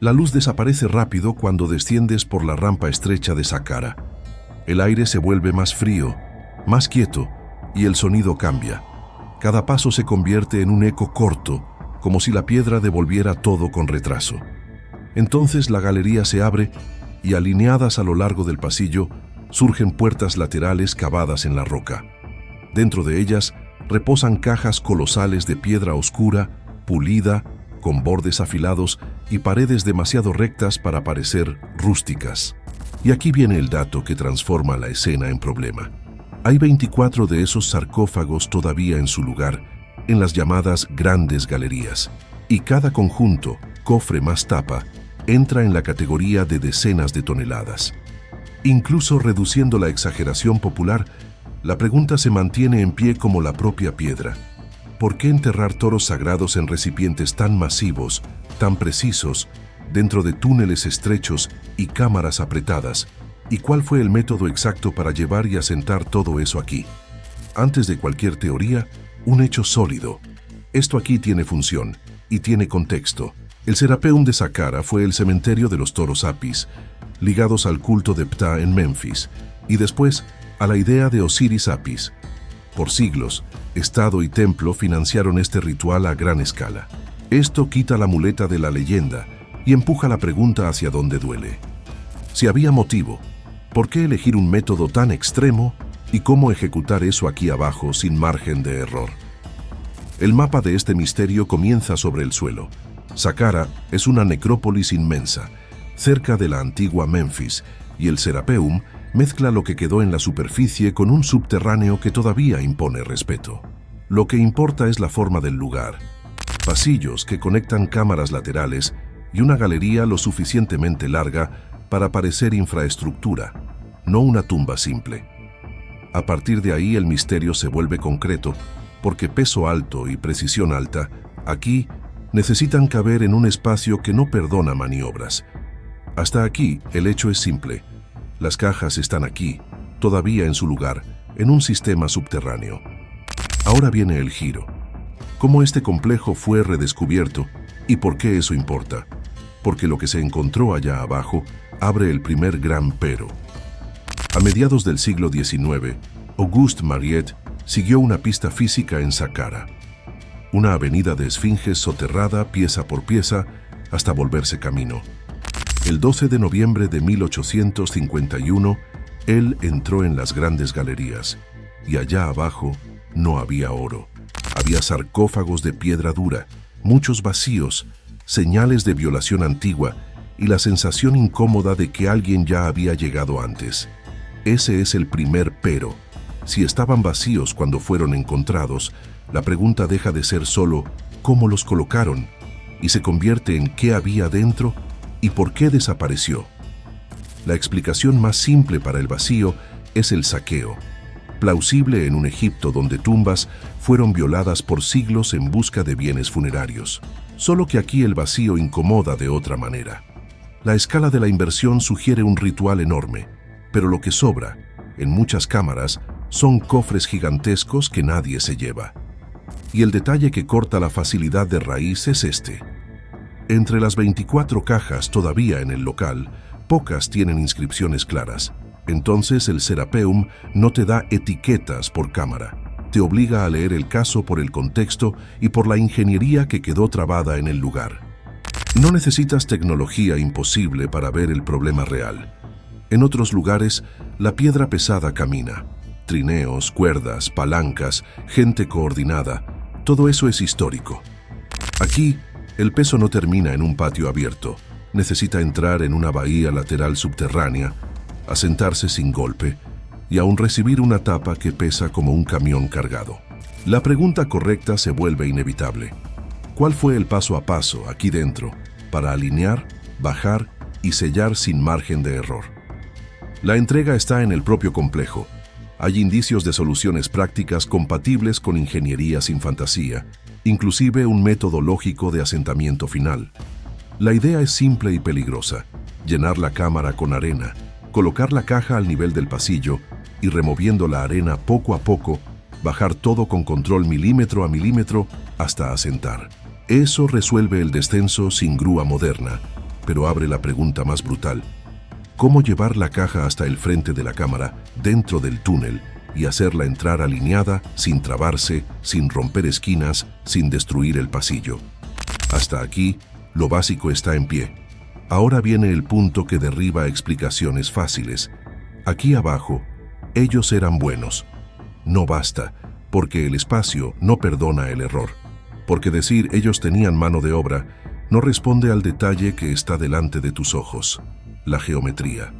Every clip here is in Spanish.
La luz desaparece rápido cuando desciendes por la rampa estrecha de Saqqara. El aire se vuelve más frío, más quieto, y el sonido cambia. Cada paso se convierte en un eco corto, como si la piedra devolviera todo con retraso. Entonces la galería se abre y, alineadas a lo largo del pasillo, surgen puertas laterales cavadas en la roca. Dentro de ellas reposan cajas colosales de piedra oscura, pulida, con bordes afilados y paredes demasiado rectas para parecer rústicas. Y aquí viene el dato que transforma la escena en problema. Hay 24 de esos sarcófagos todavía en su lugar, en las llamadas grandes galerías, y cada conjunto, cofre más tapa, entra en la categoría de decenas de toneladas. Incluso reduciendo la exageración popular, la pregunta se mantiene en pie como la propia piedra. ¿Por qué enterrar toros sagrados en recipientes tan masivos, tan precisos, dentro de túneles estrechos y cámaras apretadas? ¿Y cuál fue el método exacto para llevar y asentar todo eso aquí? Antes de cualquier teoría, un hecho sólido. Esto aquí tiene función y tiene contexto. El Serapeum de Saqqara fue el cementerio de los toros Apis, ligados al culto de Ptah en Memphis, y después a la idea de Osiris Apis. Por siglos, Estado y templo financiaron este ritual a gran escala. Esto quita la muleta de la leyenda y empuja la pregunta hacia donde duele. Si había motivo, ¿por qué elegir un método tan extremo y cómo ejecutar eso aquí abajo sin margen de error? El mapa de este misterio comienza sobre el suelo. Saqqara es una necrópolis inmensa, cerca de la antigua Memphis, y el Serapeum mezcla lo que quedó en la superficie con un subterráneo que todavía impone respeto. Lo que importa es la forma del lugar. Pasillos que conectan cámaras laterales y una galería lo suficientemente larga para parecer infraestructura, no una tumba simple. A partir de ahí el misterio se vuelve concreto, porque peso alto y precisión alta, aquí, necesitan caber en un espacio que no perdona maniobras. Hasta aquí, el hecho es simple. Las cajas están aquí, todavía en su lugar, en un sistema subterráneo. Ahora viene el giro. ¿Cómo este complejo fue redescubierto y por qué eso importa? Porque lo que se encontró allá abajo abre el primer gran pero. A mediados del siglo XIX, Auguste Mariette siguió una pista física en Saqqara. Una avenida de esfinges soterrada pieza por pieza hasta volverse camino. El 12 de noviembre de 1851, él entró en las grandes galerías, y allá abajo no había oro. Había sarcófagos de piedra dura, muchos vacíos, señales de violación antigua y la sensación incómoda de que alguien ya había llegado antes. Ese es el primer pero. Si estaban vacíos cuando fueron encontrados, la pregunta deja de ser solo ¿cómo los colocaron? Y se convierte en ¿qué había dentro? ¿Y por qué desapareció? La explicación más simple para el vacío es el saqueo, plausible en un Egipto donde tumbas fueron violadas por siglos en busca de bienes funerarios. Solo que aquí el vacío incomoda de otra manera. La escala de la inversión sugiere un ritual enorme, pero lo que sobra, en muchas cámaras, son cofres gigantescos que nadie se lleva. Y el detalle que corta la facilidad de raíz es este. Entre las 24 cajas todavía en el local, pocas tienen inscripciones claras. Entonces el Serapeum no te da etiquetas por cámara. Te obliga a leer el caso por el contexto y por la ingeniería que quedó trabada en el lugar. No necesitas tecnología imposible para ver el problema real. En otros lugares, la piedra pesada camina. Trineos, cuerdas, palancas, gente coordinada, todo eso es histórico. Aquí, el peso no termina en un patio abierto. Necesita entrar en una bahía lateral subterránea, asentarse sin golpe y aún recibir una tapa que pesa como un camión cargado. La pregunta correcta se vuelve inevitable. ¿Cuál fue el paso a paso aquí dentro para alinear, bajar y sellar sin margen de error? La entrega está en el propio complejo. Hay indicios de soluciones prácticas compatibles con ingeniería sin fantasía, inclusive un método lógico de asentamiento final. La idea es simple y peligrosa: llenar la cámara con arena, colocar la caja al nivel del pasillo y, removiendo la arena poco a poco, bajar todo con control milímetro a milímetro hasta asentar. Eso resuelve el descenso sin grúa moderna, pero abre la pregunta más brutal. ¿Cómo llevar la caja hasta el frente de la cámara, dentro del túnel, y hacerla entrar alineada, sin trabarse, sin romper esquinas, sin destruir el pasillo? Hasta aquí, lo básico está en pie. Ahora viene el punto que derriba explicaciones fáciles. Aquí abajo, ellos eran buenos. No basta, porque el espacio no perdona el error. Porque decir ellos tenían mano de obra no responde al detalle que está delante de tus ojos: la geometría.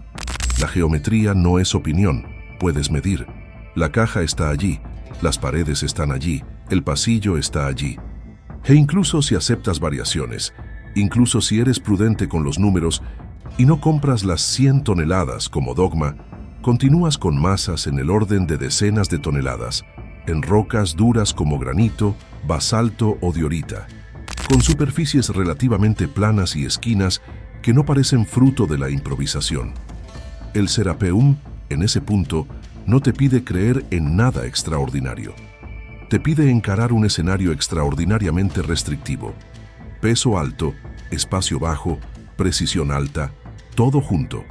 La geometría no es opinión, puedes medir. La caja está allí, las paredes están allí, el pasillo está allí. E incluso si aceptas variaciones, incluso si eres prudente con los números y no compras las 100 toneladas como dogma, continúas con masas en el orden de decenas de toneladas, en rocas duras como granito, basalto o diorita, con superficies relativamente planas y esquinas que no parecen fruto de la improvisación. El Serapeum, en ese punto, no te pide creer en nada extraordinario. Te pide encarar un escenario extraordinariamente restrictivo. Peso alto, espacio bajo, precisión alta, todo junto.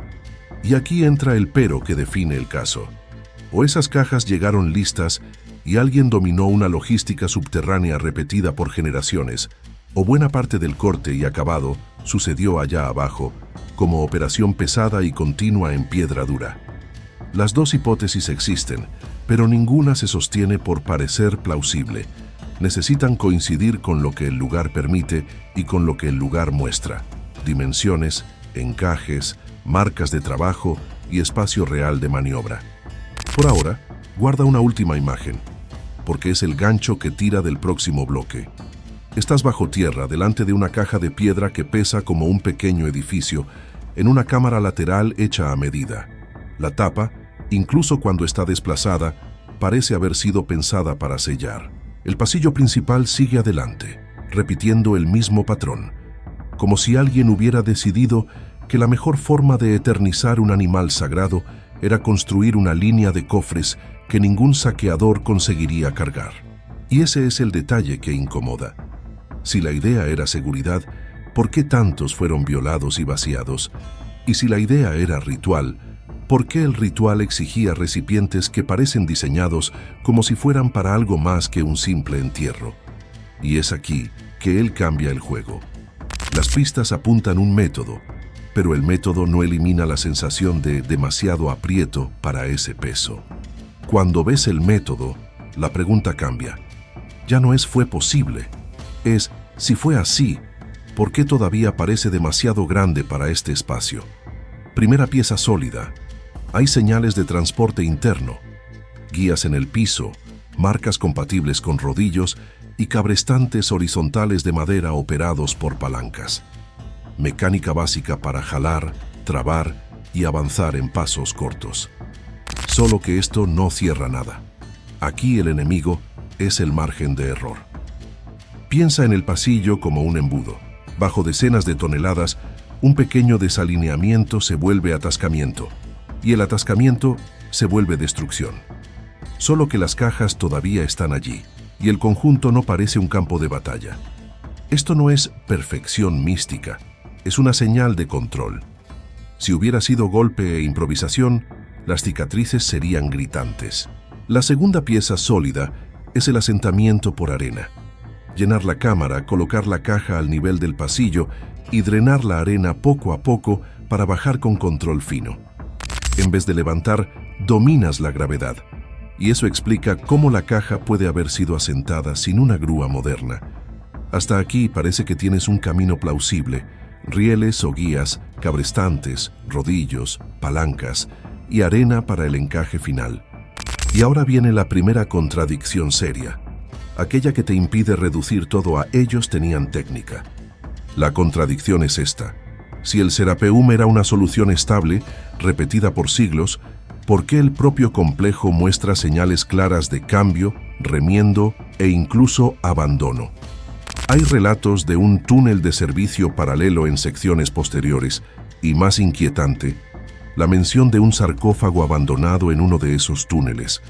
Y aquí entra el pero que define el caso. O esas cajas llegaron listas y alguien dominó una logística subterránea repetida por generaciones, o buena parte del corte y acabado sucedió allá abajo, como operación pesada y continua en piedra dura. Las dos hipótesis existen, pero ninguna se sostiene por parecer plausible. Necesitan coincidir con lo que el lugar permite y con lo que el lugar muestra: dimensiones, encajes, marcas de trabajo y espacio real de maniobra. Por ahora, guarda una última imagen, porque es el gancho que tira del próximo bloque. Estás bajo tierra, delante de una caja de piedra que pesa como un pequeño edificio, en una cámara lateral hecha a medida. La tapa, incluso cuando está desplazada, parece haber sido pensada para sellar. El pasillo principal sigue adelante, repitiendo el mismo patrón, como si alguien hubiera decidido que la mejor forma de eternizar un animal sagrado era construir una línea de cofres que ningún saqueador conseguiría cargar. Y ese es el detalle que incomoda. Si la idea era seguridad, ¿por qué tantos fueron violados y vaciados? Y si la idea era ritual, ¿por qué el ritual exigía recipientes que parecen diseñados como si fueran para algo más que un simple entierro? Y es aquí que él cambia el juego. Las pistas apuntan un método, pero el método no elimina la sensación de demasiado aprieto para ese peso. Cuando ves el método, la pregunta cambia. Ya no es «fue posible», es «si fue así, ¿por qué todavía parece demasiado grande para este espacio?» Primera pieza sólida. Hay señales de transporte interno, guías en el piso, marcas compatibles con rodillos y cabrestantes horizontales de madera operados por palancas. Mecánica básica para jalar, trabar y avanzar en pasos cortos. Solo que esto no cierra nada. Aquí el enemigo es el margen de error. Piensa en el pasillo como un embudo. Bajo decenas de toneladas, un pequeño desalineamiento se vuelve atascamiento, y el atascamiento se vuelve destrucción. Solo que las cajas todavía están allí, y el conjunto no parece un campo de batalla. Esto no es perfección mística, es una señal de control. Si hubiera sido golpe e improvisación, las cicatrices serían gritantes. La segunda pieza sólida es el asentamiento por arena. Llenar la cámara, colocar la caja al nivel del pasillo y drenar la arena poco a poco para bajar con control fino. En vez de levantar, dominas la gravedad. Y eso explica cómo la caja puede haber sido asentada sin una grúa moderna. Hasta aquí parece que tienes un camino plausible: rieles o guías, cabrestantes, rodillos, palancas y arena para el encaje final. Y ahora viene la primera contradicción seria, aquella que te impide reducir todo a «ellos tenían técnica». La contradicción es esta: si el Serapeum era una solución estable, repetida por siglos, ¿por qué el propio complejo muestra señales claras de cambio, remiendo e incluso abandono? Hay relatos de un túnel de servicio paralelo en secciones posteriores, y más inquietante, la mención de un sarcófago abandonado en uno de esos túneles,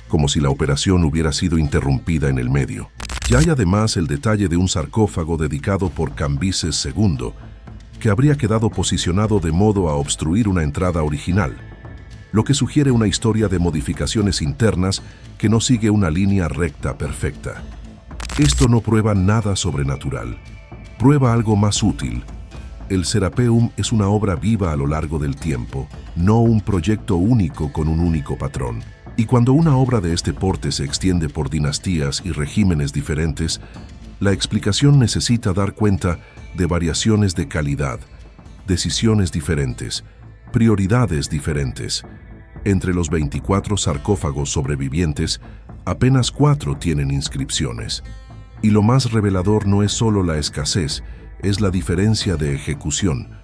como si la operación hubiera sido interrumpida en el medio. Y hay además el detalle de un sarcófago dedicado por Cambises II, que habría quedado posicionado de modo a obstruir una entrada original, lo que sugiere una historia de modificaciones internas que no sigue una línea recta perfecta. Esto no prueba nada sobrenatural, prueba algo más útil. El Serapeum es una obra viva a lo largo del tiempo, no un proyecto único con un único patrón. Y cuando una obra de este porte se extiende por dinastías y regímenes diferentes, la explicación necesita dar cuenta de variaciones de calidad, decisiones diferentes, prioridades diferentes. Entre los 24 sarcófagos sobrevivientes, apenas 4 tienen inscripciones. Y lo más revelador no es solo la escasez, es la diferencia de ejecución.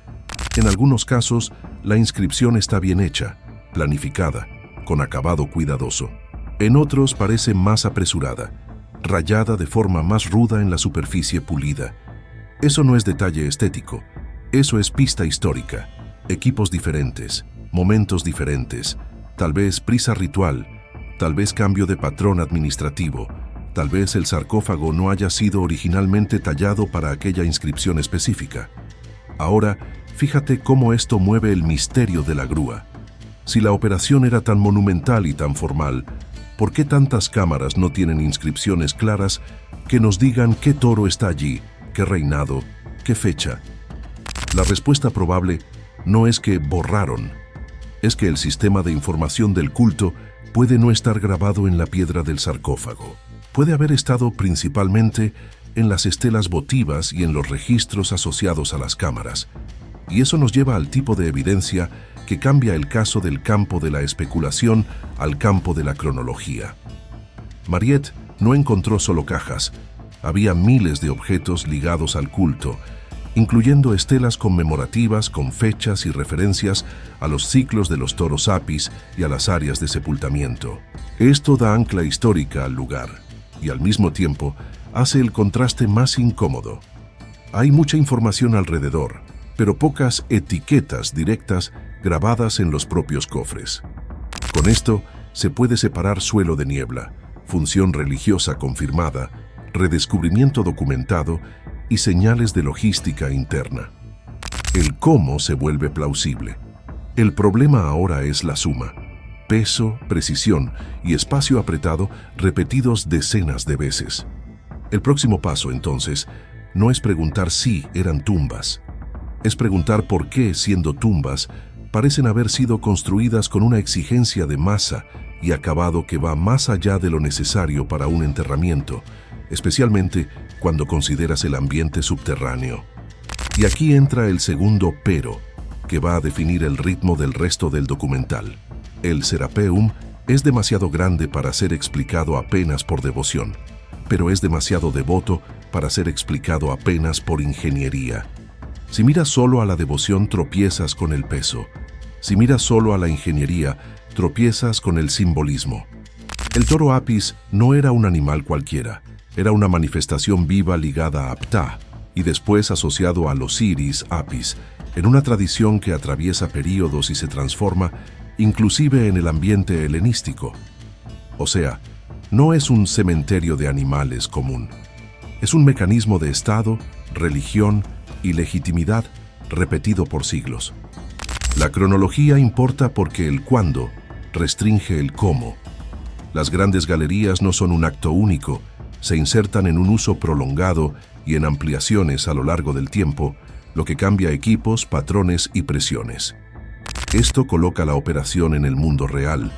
En algunos casos, la inscripción está bien hecha, planificada, con acabado cuidadoso. En otros parece más apresurada, rayada de forma más ruda en la superficie pulida. Eso no es detalle estético, eso es pista histórica. Equipos diferentes, momentos diferentes, tal vez prisa ritual, tal vez cambio de patrón administrativo, tal vez el sarcófago no haya sido originalmente tallado para aquella inscripción específica. Ahora, fíjate cómo esto mueve el misterio de la grúa. Si la operación era tan monumental y tan formal, ¿por qué tantas cámaras no tienen inscripciones claras que nos digan qué toro está allí, qué reinado, qué fecha? La respuesta probable no es que borraron, es que el sistema de información del culto puede no estar grabado en la piedra del sarcófago. Puede haber estado principalmente en las estelas votivas y en los registros asociados a las cámaras. Y eso nos lleva al tipo de evidencia que cambia el caso del campo de la especulación al campo de la cronología. Mariette no encontró solo cajas, había miles de objetos ligados al culto, incluyendo estelas conmemorativas con fechas y referencias a los ciclos de los toros apis y a las áreas de sepultamiento. Esto da ancla histórica al lugar y al mismo tiempo hace el contraste más incómodo. Hay mucha información alrededor, pero pocas etiquetas directas grabadas en los propios cofres. Con esto se puede separar suelo de niebla, función religiosa confirmada, redescubrimiento documentado y señales de logística interna. El cómo se vuelve plausible. El problema ahora es la suma. Peso, precisión y espacio apretado repetidos decenas de veces. El próximo paso, entonces, no es preguntar si eran tumbas. Es preguntar por qué, siendo tumbas, parecen haber sido construidas con una exigencia de masa y acabado que va más allá de lo necesario para un enterramiento, especialmente cuando consideras el ambiente subterráneo. Y aquí entra el segundo pero, que va a definir el ritmo del resto del documental. El Serapeum es demasiado grande para ser explicado apenas por devoción, pero es demasiado devoto para ser explicado apenas por ingeniería. Si miras solo a la devoción, tropiezas con el peso. Si miras solo a la ingeniería, tropiezas con el simbolismo. El toro apis no era un animal cualquiera, era una manifestación viva ligada a Ptah y después asociado al Osiris Apis, en una tradición que atraviesa períodos y se transforma inclusive en el ambiente helenístico. O sea, no es un cementerio de animales común. Es un mecanismo de estado, religión y legitimidad repetido por siglos. La cronología importa porque el cuándo restringe el cómo. Las grandes galerías no son un acto único, se insertan en un uso prolongado y en ampliaciones a lo largo del tiempo, lo que cambia equipos, patrones y presiones. Esto coloca la operación en el mundo real,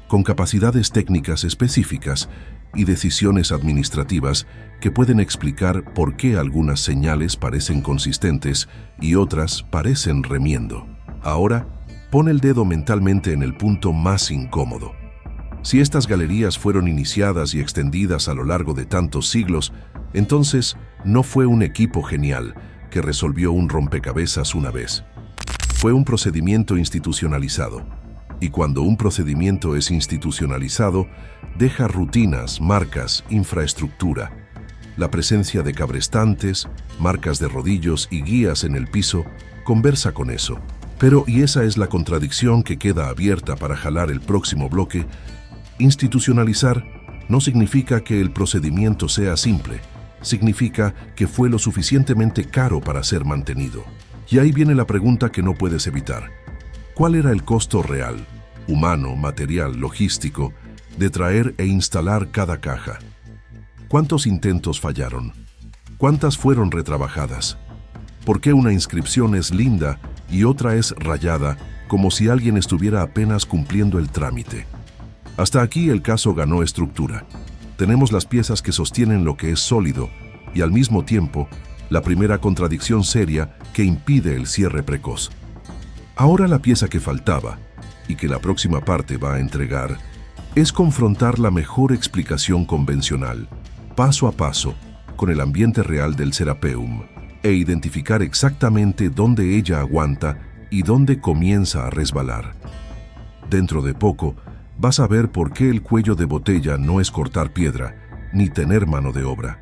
con capacidades técnicas específicas y decisiones administrativas que pueden explicar por qué algunas señales parecen consistentes y otras parecen remiendo. Ahora, pon el dedo mentalmente en el punto más incómodo. Si estas galerías fueron iniciadas y extendidas a lo largo de tantos siglos, entonces no fue un equipo genial que resolvió un rompecabezas una vez. Fue un procedimiento institucionalizado. Y cuando un procedimiento es institucionalizado, deja rutinas, marcas, infraestructura. La presencia de cabrestantes, marcas de rodillos y guías en el piso conversa con eso. Pero, y esa es la contradicción que queda abierta para jalar el próximo bloque, institucionalizar no significa que el procedimiento sea simple, significa que fue lo suficientemente caro para ser mantenido. Y ahí viene la pregunta que no puedes evitar. ¿Cuál era el costo real, humano, material, logístico, de traer e instalar cada caja? ¿Cuántos intentos fallaron? ¿Cuántas fueron retrabajadas? ¿Por qué una inscripción es linda y otra es rayada, como si alguien estuviera apenas cumpliendo el trámite? Hasta aquí el caso ganó estructura. Tenemos las piezas que sostienen lo que es sólido y al mismo tiempo la primera contradicción seria que impide el cierre precoz. Ahora la pieza que faltaba y que la próxima parte va a entregar es confrontar la mejor explicación convencional, paso a paso, con el ambiente real del Serapeum e identificar exactamente dónde ella aguanta y dónde comienza a resbalar. Dentro de poco, vas a ver por qué el cuello de botella no es cortar piedra, ni tener mano de obra.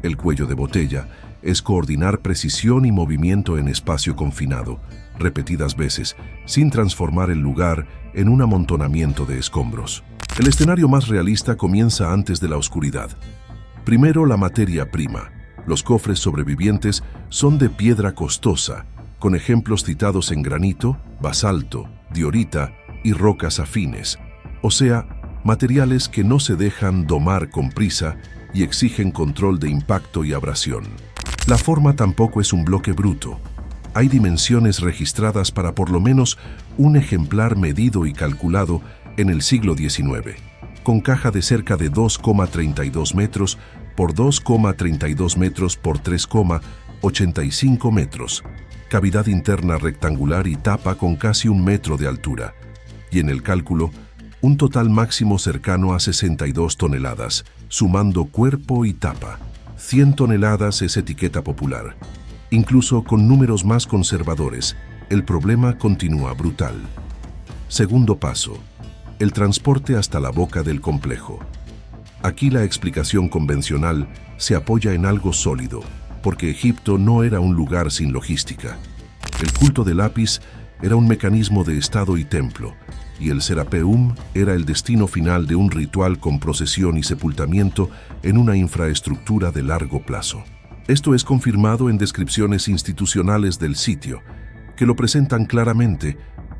El cuello de botella es coordinar precisión y movimiento en espacio confinado, repetidas veces, sin transformar el lugar en un amontonamiento de escombros. El escenario más realista comienza antes de la oscuridad. Primero, la materia prima. Los cofres sobrevivientes son de piedra costosa, con ejemplos citados en granito, basalto, diorita y rocas afines, o sea, materiales que no se dejan domar con prisa y exigen control de impacto y abrasión. La forma tampoco es un bloque bruto. Hay dimensiones registradas para por lo menos un ejemplar medido y calculado en el siglo XIX, con caja de cerca de 2,32 metros por 2,32 metros por 3,85 metros, cavidad interna rectangular y tapa con casi 1 metro de altura, y en el cálculo, un total máximo cercano a 62 toneladas, sumando cuerpo y tapa. 100 toneladas es etiqueta popular. Incluso con números más conservadores, el problema continúa brutal. Segundo paso, el transporte hasta la boca del complejo. Aquí la explicación convencional se apoya en algo sólido, porque Egipto no era un lugar sin logística. El culto del Apis era un mecanismo de estado y templo, y el Serapeum era el destino final de un ritual con procesión y sepultamiento en una infraestructura de largo plazo. Esto es confirmado en descripciones institucionales del sitio, que lo presentan claramente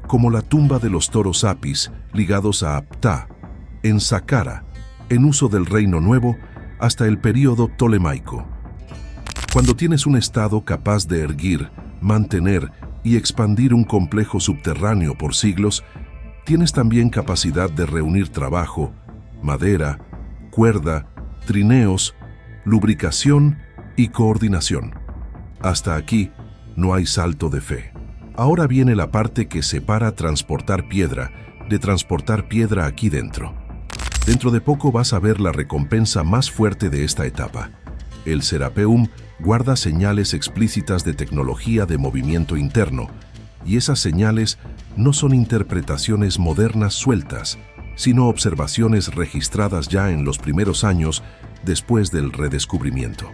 como la tumba de los toros Apis ligados a Ptah, en Saqqara, en uso del Reino Nuevo hasta el período ptolemaico. Cuando tienes un estado capaz de erguir, mantener y expandir un complejo subterráneo por siglos, tienes también capacidad de reunir trabajo, madera, cuerda, trineos, lubricación y coordinación. Hasta aquí no hay salto de fe. Ahora viene la parte que separa transportar piedra de transportar piedra aquí dentro. Dentro de poco vas a ver la recompensa más fuerte de esta etapa. El Serapeum guarda señales explícitas de tecnología de movimiento interno, y esas señales no son interpretaciones modernas sueltas, sino observaciones registradas ya en los primeros años después del redescubrimiento.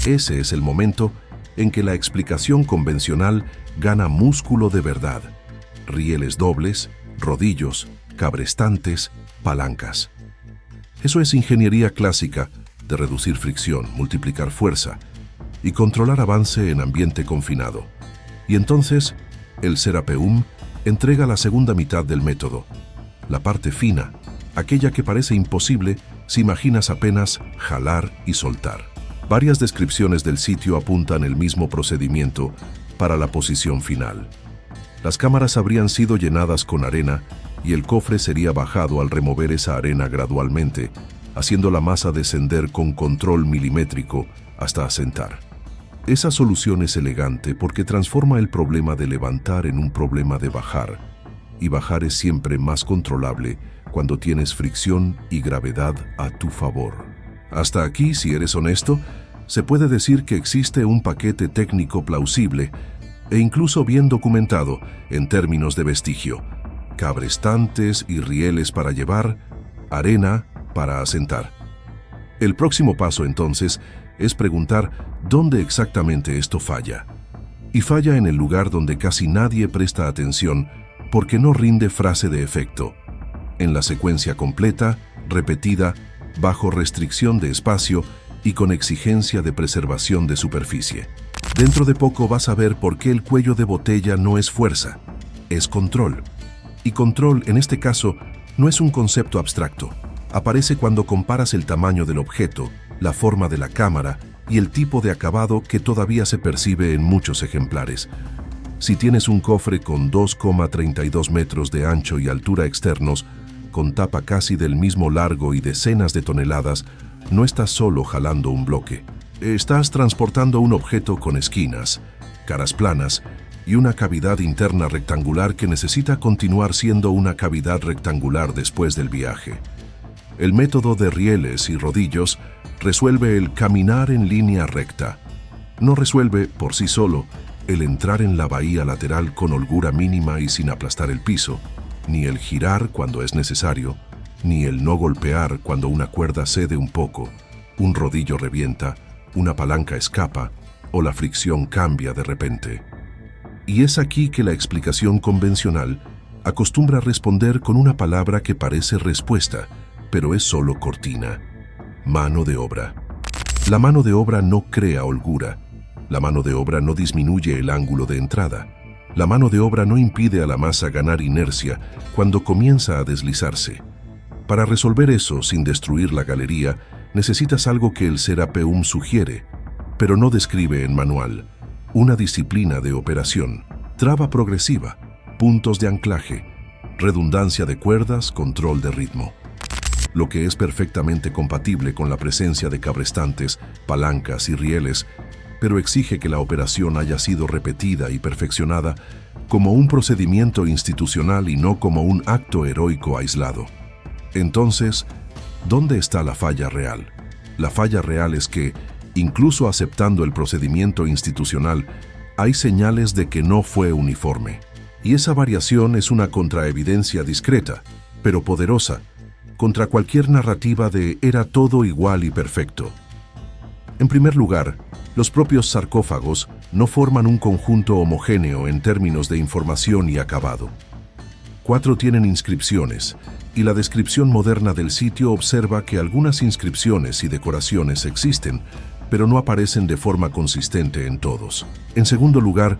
Ese es el momento en que la explicación convencional gana músculo de verdad. Rieles dobles, rodillos, cabrestantes, palancas. Eso es ingeniería clásica de reducir fricción, multiplicar fuerza y controlar avance en ambiente confinado. Y entonces, el Serapeum entrega la segunda mitad del método, la parte fina, aquella que parece imposible si imaginas apenas jalar y soltar. Varias descripciones del sitio apuntan el mismo procedimiento para la posición final. Las cámaras habrían sido llenadas con arena y el cofre sería bajado al remover esa arena gradualmente, haciendo la masa descender con control milimétrico hasta asentar. Esa solución es elegante porque transforma el problema de levantar en un problema de bajar, y bajar es siempre más controlable cuando tienes fricción y gravedad a tu favor. Hasta aquí, si eres honesto, se puede decir que existe un paquete técnico plausible e incluso bien documentado en términos de vestigio: cabrestantes y rieles para llevar, arena para asentar. El próximo paso, entonces, es preguntar dónde exactamente esto falla. Y falla en el lugar donde casi nadie presta atención porque no rinde frase de efecto: en la secuencia completa, repetida, bajo restricción de espacio y con exigencia de preservación de superficie. Dentro de poco vas a ver por qué el cuello de botella no es fuerza, es control. Y control, en este caso, no es un concepto abstracto. Aparece cuando comparas el tamaño del objeto, la forma de la cámara y el tipo de acabado que todavía se percibe en muchos ejemplares. Si tienes un cofre con 2,32 metros de ancho y altura externos, con tapa casi del mismo largo y decenas de toneladas, no estás solo jalando un bloque. Estás transportando un objeto con esquinas, caras planas y una cavidad interna rectangular que necesita continuar siendo una cavidad rectangular después del viaje. El método de rieles y rodillos resuelve el caminar en línea recta. No resuelve, por sí solo, el entrar en la bahía lateral con holgura mínima y sin aplastar el piso, ni el girar cuando es necesario, ni el no golpear cuando una cuerda cede un poco, un rodillo revienta, una palanca escapa o la fricción cambia de repente. Y es aquí que la explicación convencional acostumbra responder con una palabra que parece respuesta, pero es solo cortina: mano de obra. La mano de obra no crea holgura. La mano de obra no disminuye el ángulo de entrada. La mano de obra no impide a la masa ganar inercia cuando comienza a deslizarse. Para resolver eso sin destruir la galería, necesitas algo que el Serapeum sugiere, pero no describe en manual: una disciplina de operación, traba progresiva, puntos de anclaje, redundancia de cuerdas, control de ritmo. Lo que es perfectamente compatible con la presencia de cabrestantes, palancas y rieles, pero exige que la operación haya sido repetida y perfeccionada como un procedimiento institucional y no como un acto heroico aislado. Entonces, ¿dónde está la falla real? La falla real es que, incluso aceptando el procedimiento institucional, hay señales de que no fue uniforme. Y esa variación es una contraevidencia discreta, pero poderosa, contra cualquier narrativa de era todo igual y perfecto. En primer lugar, los propios sarcófagos no forman un conjunto homogéneo en términos de información y acabado. 4 tienen inscripciones, y la descripción moderna del sitio observa que algunas inscripciones y decoraciones existen, pero no aparecen de forma consistente en todos. En segundo lugar,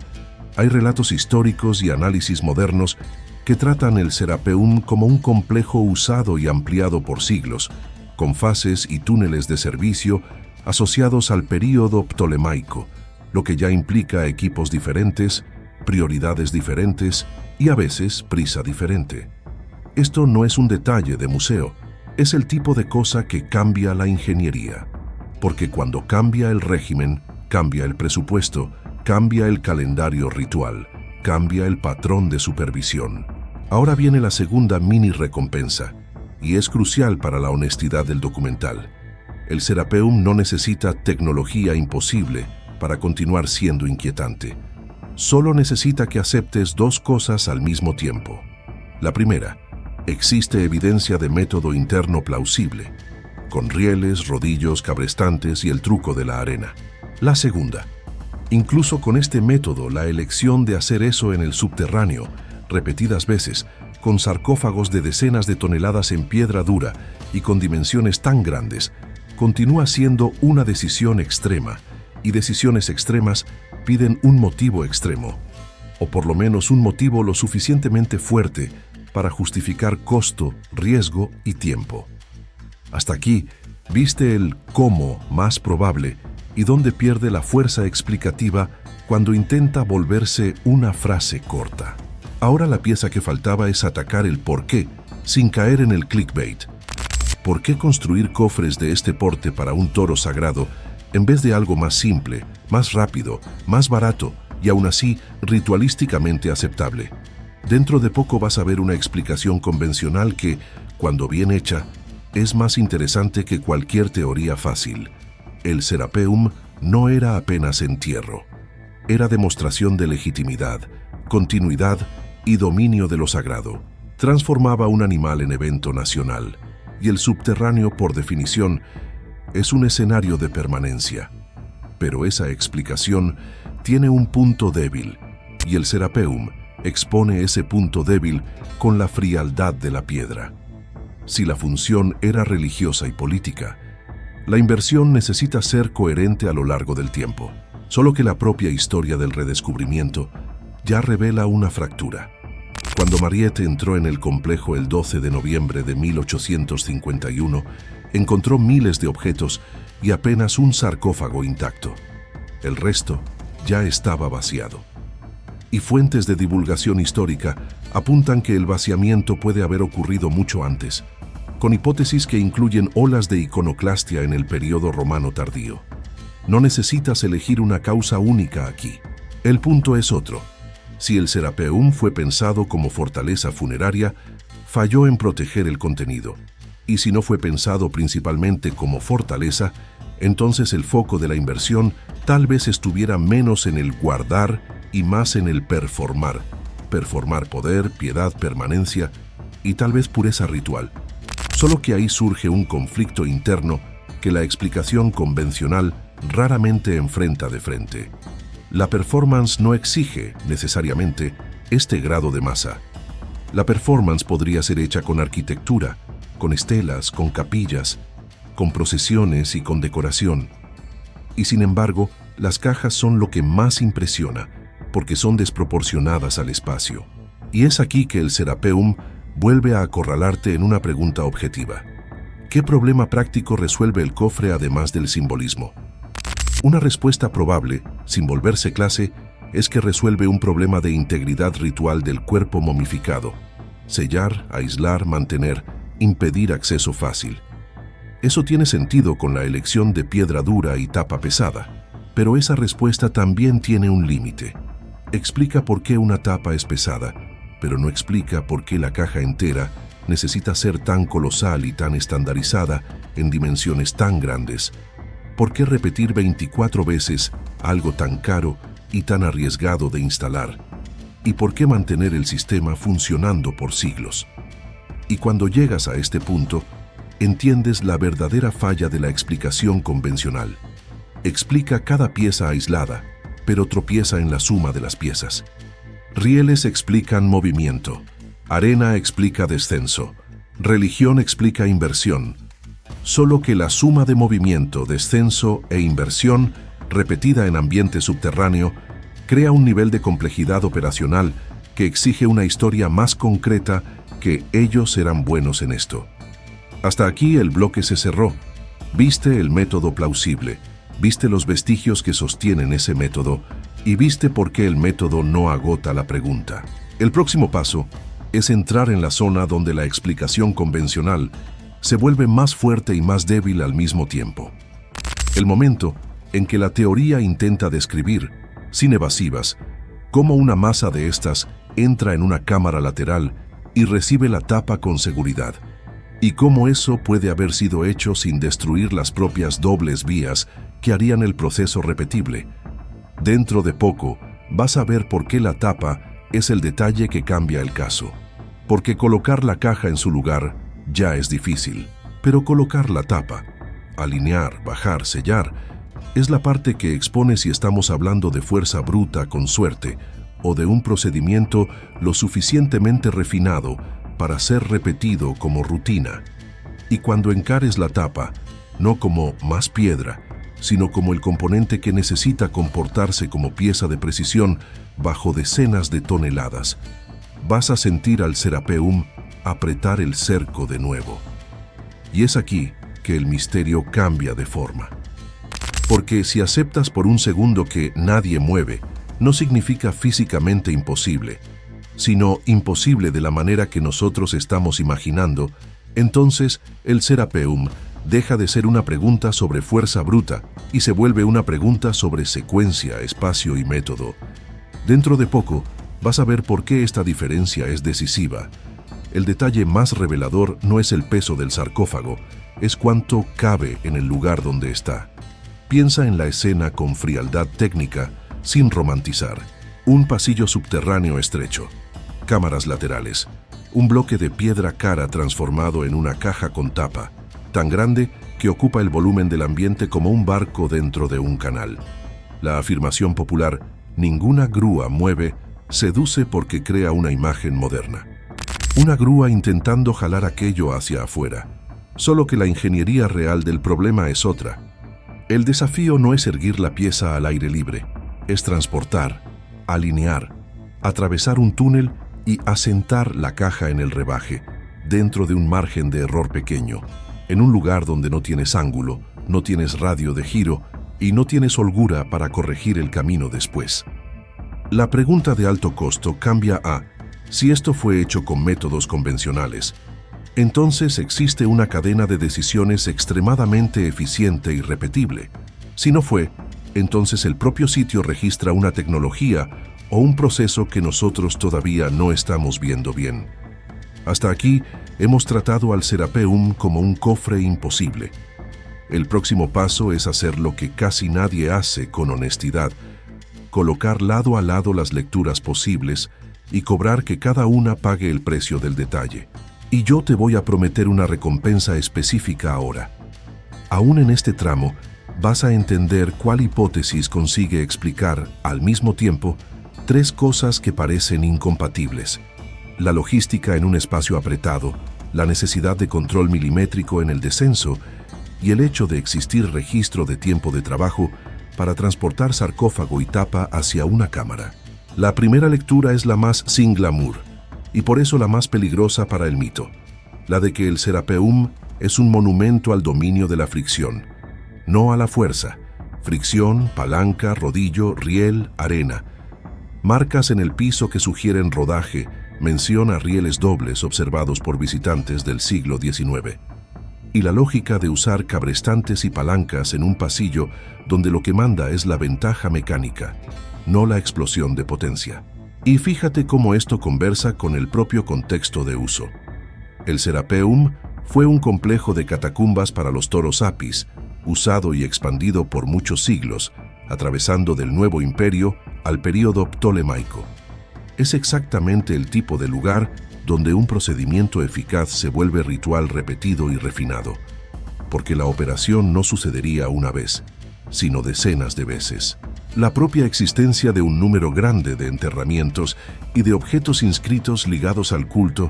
hay relatos históricos y análisis modernos que tratan el Serapeum como un complejo usado y ampliado por siglos, con fases y túneles de servicio asociados al período ptolemaico, lo que ya implica equipos diferentes, prioridades diferentes y a veces prisa diferente. Esto no es un detalle de museo, es el tipo de cosa que cambia la ingeniería. Porque cuando cambia el régimen, cambia el presupuesto, cambia el calendario ritual, cambia el patrón de supervisión. Ahora viene la segunda mini recompensa, y es crucial para la honestidad del documental. El Serapeum no necesita tecnología imposible para continuar siendo inquietante. Solo necesita que aceptes 2 cosas al mismo tiempo. La primera, existe evidencia de método interno plausible, con rieles, rodillos, cabrestantes y el truco de la arena. La segunda, incluso con este método, la elección de hacer eso en el subterráneo, repetidas veces, con sarcófagos de decenas de toneladas en piedra dura y con dimensiones tan grandes, continúa siendo una decisión extrema, y decisiones extremas piden un motivo extremo, o por lo menos un motivo lo suficientemente fuerte para justificar costo, riesgo y tiempo. Hasta aquí, viste el cómo más probable y dónde pierde la fuerza explicativa cuando intenta volverse una frase corta. Ahora la pieza que faltaba es atacar el por qué, sin caer en el clickbait. ¿Por qué construir cofres de este porte para un toro sagrado en vez de algo más simple, más rápido, más barato y aún así ritualísticamente aceptable? Dentro de poco vas a ver una explicación convencional que, cuando bien hecha, es más interesante que cualquier teoría fácil. El Serapeum no era apenas entierro. Era demostración de legitimidad, continuidad y dominio de lo sagrado. Transformaba un animal en evento nacional. Y el subterráneo, por definición, es un escenario de permanencia. Pero esa explicación tiene un punto débil, y el Serapeum expone ese punto débil con la frialdad de la piedra. Si la función era religiosa y política, la inversión necesita ser coherente a lo largo del tiempo. solo que la propia historia del redescubrimiento ya revela una fractura. Cuando Mariette entró en el complejo el 12 de noviembre de 1851, encontró miles de objetos y apenas un sarcófago intacto. El resto ya estaba vaciado. Y fuentes de divulgación histórica apuntan que el vaciamiento puede haber ocurrido mucho antes, con hipótesis que incluyen olas de iconoclastia en el periodo romano tardío. No necesitas elegir una causa única aquí. El punto es otro. Si el Serapeum fue pensado como fortaleza funeraria, falló en proteger el contenido. Y si no fue pensado principalmente como fortaleza, entonces el foco de la inversión tal vez estuviera menos en el guardar y más en el performar. Performar poder, piedad, permanencia y tal vez pureza ritual. Solo que ahí surge un conflicto interno que la explicación convencional raramente enfrenta de frente. La performance no exige, necesariamente, este grado de masa. La performance podría ser hecha con arquitectura, con estelas, con capillas, con procesiones y con decoración. Y sin embargo, las cajas son lo que más impresiona, porque son desproporcionadas al espacio. Y es aquí que el Serapeum vuelve a acorralarte en una pregunta objetiva. ¿Qué problema práctico resuelve el cofre además del simbolismo? Una respuesta probable, sin volverse clase, es que resuelve un problema de integridad ritual del cuerpo momificado. Sellar, aislar, mantener, impedir acceso fácil. Eso tiene sentido con la elección de piedra dura y tapa pesada, pero esa respuesta también tiene un límite. Explica por qué una tapa es pesada, pero no explica por qué la caja entera necesita ser tan colosal y tan estandarizada en dimensiones tan grandes. ¿Por qué repetir 24 veces algo tan caro y tan arriesgado de instalar? ¿Y por qué mantener el sistema funcionando por siglos? Y cuando llegas a este punto, entiendes la verdadera falla de la explicación convencional. Explica cada pieza aislada, pero tropieza en la suma de las piezas. Rieles explican movimiento, arena explica descenso, religión explica inversión. Solo que la suma de movimiento, descenso e inversión, repetida en ambiente subterráneo, crea un nivel de complejidad operacional que exige una historia más concreta que ellos eran buenos en esto. Hasta aquí el bloque se cerró. Viste el método plausible, viste los vestigios que sostienen ese método y viste por qué el método no agota la pregunta. El próximo paso es entrar en la zona donde la explicación convencional se vuelve más fuerte y más débil al mismo tiempo. El momento en que la teoría intenta describir, sin evasivas, cómo una masa de estas entra en una cámara lateral y recibe la tapa con seguridad, y cómo eso puede haber sido hecho sin destruir las propias dobles vías que harían el proceso repetible. Dentro de poco vas a ver por qué la tapa es el detalle que cambia el caso. Porque colocar la caja en su lugar ya es difícil, pero colocar la tapa, alinear, bajar, sellar, es la parte que expone si estamos hablando de fuerza bruta con suerte o de un procedimiento lo suficientemente refinado para ser repetido como rutina. Y cuando encares la tapa, no como más piedra, sino como el componente que necesita comportarse como pieza de precisión bajo decenas de toneladas, vas a sentir al Serapeum apretar el cerco de nuevo. Y es aquí que el misterio cambia de forma. Porque si aceptas por un segundo que nadie mueve, no significa físicamente imposible, sino imposible de la manera que nosotros estamos imaginando, entonces el Serapeum deja de ser una pregunta sobre fuerza bruta y se vuelve una pregunta sobre secuencia, espacio y método. Dentro de poco, vas a ver por qué esta diferencia es decisiva. El detalle más revelador no es el peso del sarcófago, es cuánto cabe en el lugar donde está. Piensa en la escena con frialdad técnica, sin romantizar. Un pasillo subterráneo estrecho, cámaras laterales, un bloque de piedra cara transformado en una caja con tapa, tan grande que ocupa el volumen del ambiente como un barco dentro de un canal. La afirmación popular, ninguna grúa mueve, seduce porque crea una imagen moderna. Una grúa intentando jalar aquello hacia afuera, solo que la ingeniería real del problema es otra. El desafío no es erguir la pieza al aire libre, es transportar, alinear, atravesar un túnel y asentar la caja en el rebaje, dentro de un margen de error pequeño, en un lugar donde no tienes ángulo, no tienes radio de giro y no tienes holgura para corregir el camino después. La pregunta de alto costo cambia a, si esto fue hecho con métodos convencionales, entonces existe una cadena de decisiones extremadamente eficiente y repetible. Si no fue, entonces el propio sitio registra una tecnología o un proceso que nosotros todavía no estamos viendo bien. Hasta aquí hemos tratado al Serapeum como un cofre imposible. El próximo paso es hacer lo que casi nadie hace con honestidad, colocar lado a lado las lecturas posibles y cobrar que cada una pague el precio del detalle. Y yo te voy a prometer una recompensa específica ahora. Aún en este tramo, vas a entender cuál hipótesis consigue explicar, al mismo tiempo, tres cosas que parecen incompatibles: la logística en un espacio apretado, la necesidad de control milimétrico en el descenso y el hecho de existir registro de tiempo de trabajo para transportar sarcófago y tapa hacia una cámara. La primera lectura es la más sin glamour y por eso la más peligrosa para el mito, la de que el Serapeum es un monumento al dominio de la fricción, no a la fuerza. Fricción, palanca, rodillo, riel, arena. Marcas en el piso que sugieren rodaje, mención a rieles dobles observados por visitantes del siglo XIX. Y la lógica de usar cabrestantes y palancas en un pasillo donde lo que manda es la ventaja mecánica, no la explosión de potencia. Y fíjate cómo esto conversa con el propio contexto de uso. El Serapeum fue un complejo de catacumbas para los toros Apis, usado y expandido por muchos siglos, atravesando del Nuevo Imperio al período ptolemaico. Es exactamente el tipo de lugar donde un procedimiento eficaz se vuelve ritual repetido y refinado, porque la operación no sucedería una vez, sino decenas de veces. La propia existencia de un número grande de enterramientos y de objetos inscritos ligados al culto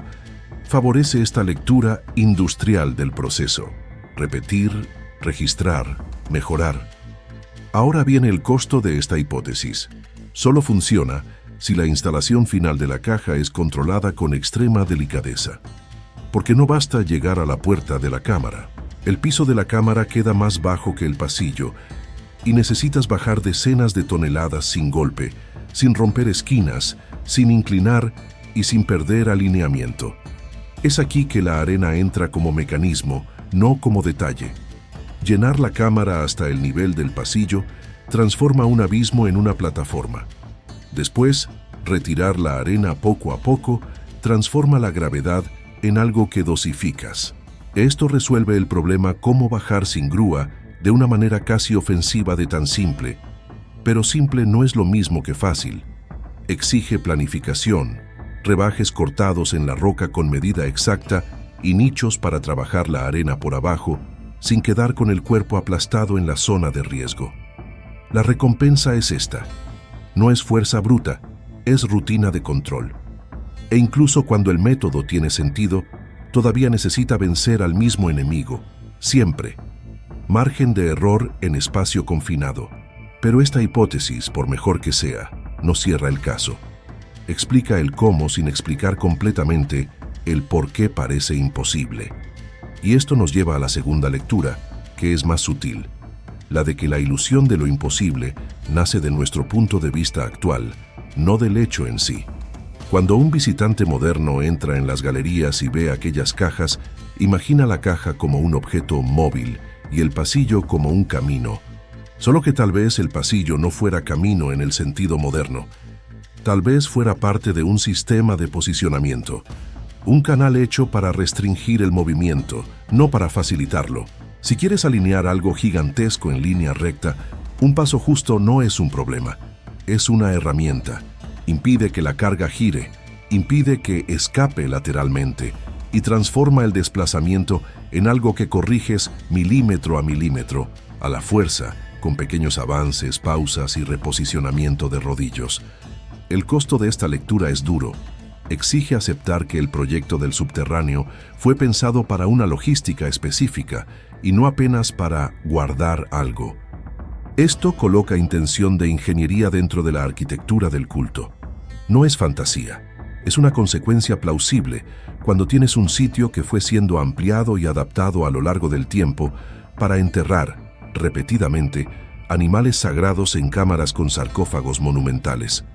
favorece esta lectura industrial del proceso. Repetir, registrar, mejorar. Ahora viene el costo de esta hipótesis. Solo funciona si la instalación final de la caja es controlada con extrema delicadeza. Porque no basta llegar a la puerta de la cámara. El piso de la cámara queda más bajo que el pasillo y necesitas bajar decenas de toneladas sin golpe, sin romper esquinas, sin inclinar y sin perder alineamiento. Es aquí que la arena entra como mecanismo, no como detalle. Llenar la cámara hasta el nivel del pasillo transforma un abismo en una plataforma. Después, retirar la arena poco a poco transforma la gravedad en algo que dosificas. Esto resuelve el problema cómo bajar sin grúa de una manera casi ofensiva de tan simple. Pero simple no es lo mismo que fácil. Exige planificación, rebajes cortados en la roca con medida exacta y nichos para trabajar la arena por abajo, sin quedar con el cuerpo aplastado en la zona de riesgo. La recompensa es esta. No es fuerza bruta, es rutina de control. E incluso cuando el método tiene sentido, todavía necesita vencer al mismo enemigo, siempre. Margen de error en espacio confinado. Pero esta hipótesis, por mejor que sea, no cierra el caso. Explica el cómo sin explicar completamente el por qué parece imposible. Y esto nos lleva a la segunda lectura, que es más sutil, la de que la ilusión de lo imposible nace de nuestro punto de vista actual, no del hecho en sí. Cuando un visitante moderno entra en las galerías y ve aquellas cajas, imagina la caja como un objeto móvil y el pasillo como un camino. Solo que tal vez el pasillo no fuera camino en el sentido moderno. Tal vez fuera parte de un sistema de posicionamiento, un canal hecho para restringir el movimiento, no para facilitarlo. Si quieres alinear algo gigantesco en línea recta, un paso justo no es un problema, es una herramienta. Impide que la carga gire, impide que escape lateralmente y transforma el desplazamiento en algo que corriges milímetro a milímetro, a la fuerza, con pequeños avances, pausas y reposicionamiento de rodillos. El costo de esta lectura es duro. Exige aceptar que el proyecto del subterráneo fue pensado para una logística específica y no apenas para guardar algo. Esto coloca intención de ingeniería dentro de la arquitectura del culto. No es fantasía, es una consecuencia plausible cuando tienes un sitio que fue siendo ampliado y adaptado a lo largo del tiempo para enterrar, repetidamente, animales sagrados en cámaras con sarcófagos monumentales.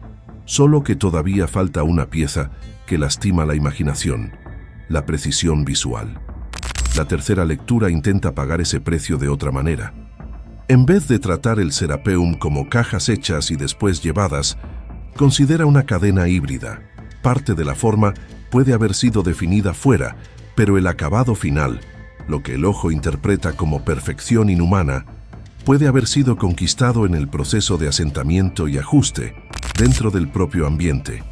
Solo que todavía falta una pieza que lastima la imaginación: la precisión visual. La tercera lectura intenta pagar ese precio de otra manera. En vez de tratar el Serapeum como cajas hechas y después llevadas, considera una cadena híbrida. Parte de la forma puede haber sido definida fuera, pero el acabado final, lo que el ojo interpreta como perfección inhumana, puede haber sido conquistado en el proceso de asentamiento y ajuste dentro del propio ambiente.